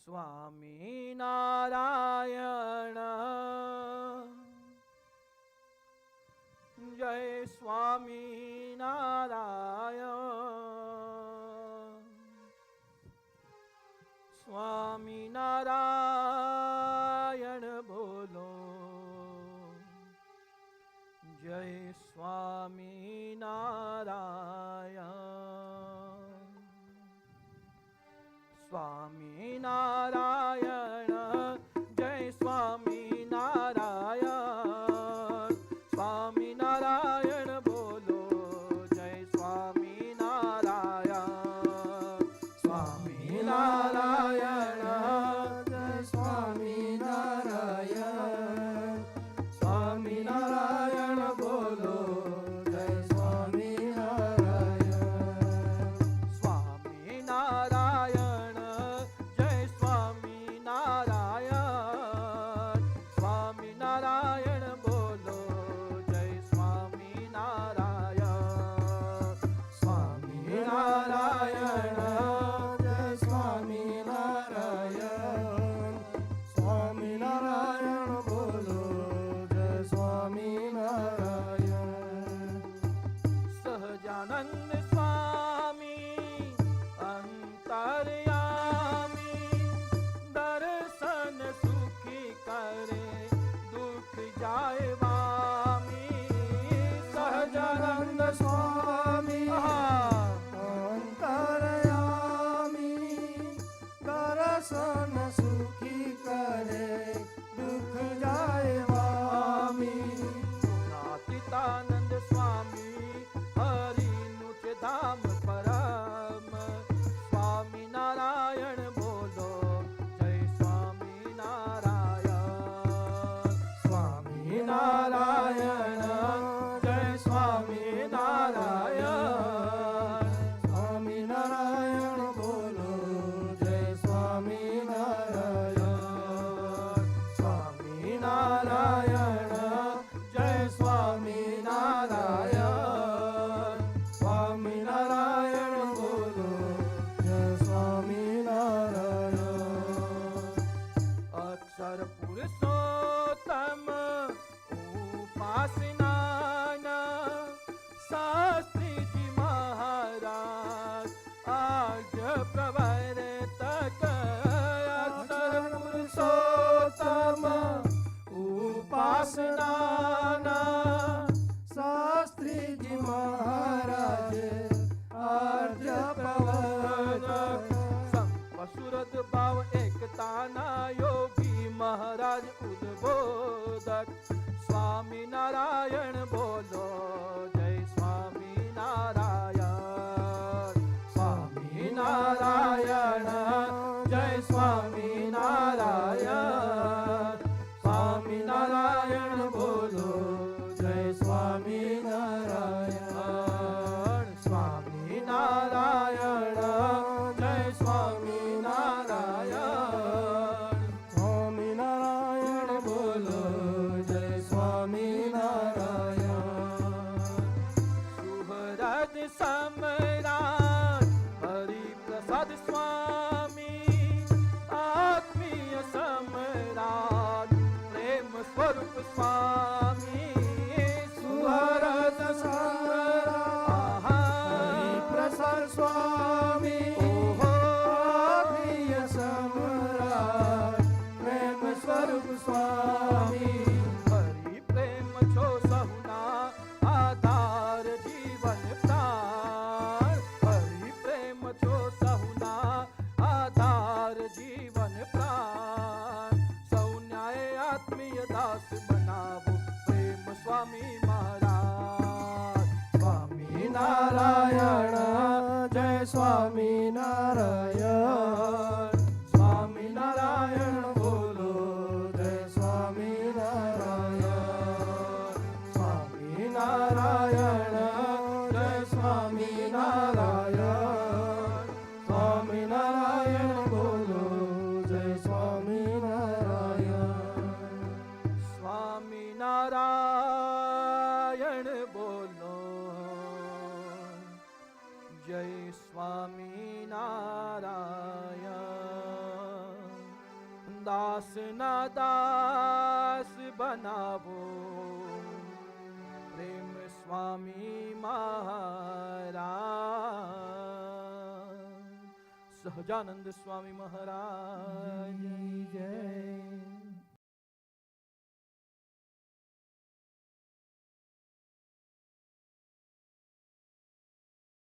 સ્વામી નારાયણ જય સ્વામી નારાયણ સ્વામી નારાયણ બોલો જય સ્વામી નારાયણ સ્વામી નારાયણ જય સ્વામી નારાયણ સ્વામી નારાયણ બોલો જય સ્વામી નારાયણ સ્વામી નારાયણ જય સ્વામી નારાયણ સ્વામી નારાયણ બોલો જય સ્વામી નારાયણ સ્વામી નારાયણ જય સ્વામી નારાયણ સ્વામી નારાયણ બોલો જય સ્વામી નારાયણ સ્વામી નારાયણ જય સ્વામી નારાયણ સ્વામી નારાયણ બોલો જય સ્વામી નારાયણ સહજાનંદ સ્વામી અંતર્યામી દર્શન સુખી કરે દુઃખ જાય વામી સહજાનંદ સ્વામી અંતર્યામી દર્શન સુખી કરે દુઃખ જાય વામી નાતિતાનંદ સ્વામી હરિનું છે ધામ પરમ સ્વામી નારાયણ બોલો જય સ્વામી નારાયણ સ્વામી નારાયણ જય સ્વામી નારાયણ સ્વામી નારાયણ બોલો જય સ્વામી નારાયણ સ્વામી નારાયણ જય સ્વામી નારાયણ સ્વામી નારાયણ બોલો જય સ્વામી નારાયણ અક્ષર પુરુષોત્તમ ઉપાસના શાસ્ત્રીજી મહારાજ આજ પ્રવર્તક અક્ષર પુરુષોત્તમ ઉપાસના શાસ્ત્રીજી મહારાજ આર્ય પ્રવર્તક સંપસુરત ભાવ એકતાના યોગી મહારાજ ઉદ્બોધક સ્વામી નારાયણ બોલો જય સ્વામી નારાયણ સ્વામી નારાયણ જય સ્વામી નારાયણ સ્વામી નારાયણ બોલો જય સ્વામી નારાયણ સ્વામી નારાયણ જય સ્વામી નારાયણ સ્વામી નારાયણ બોલો જય સ્વામી નારાયણ સુહરદ સમરાટ હરિપ્રસાદ સ્વામી આત્મીય સમરાટ પ્રેમ સ્વરૂપ સ્વામી સુહરદ સમરાટ હરિપ્રસાદ સ્વામી આત્મીય સમરાટ પ્રેમ સ્વરૂપ સ્વામી હરિ પ્રેમ છો સહુના આધાર જીવન પ્રાણ હરિ પ્રેમ છો સહુના આધાર જીવન પ્રાણ સૌન્યાએ આત્મીય દાસ બનાવો પ્રેમ સ્વામી મહારાજ સ્વામી નારાયણ જય સ્વામી નારાયણ સ્વામી નારાયણ બોલો જય સ્વામી નારાયણ સ્વામી નારાયણ જય સ્વામી નારાયણ સ્વામી નારાયણ બોલો જય સ્વામી નારાયણ સ્વામી નારાયણ બોલો જય સ્વામી નારાયણ દાસ ના દાસ બનાવો પ્રેમ સ્વામી મહારાજ. સહજાનંદ સ્વામી મહારાજ જય.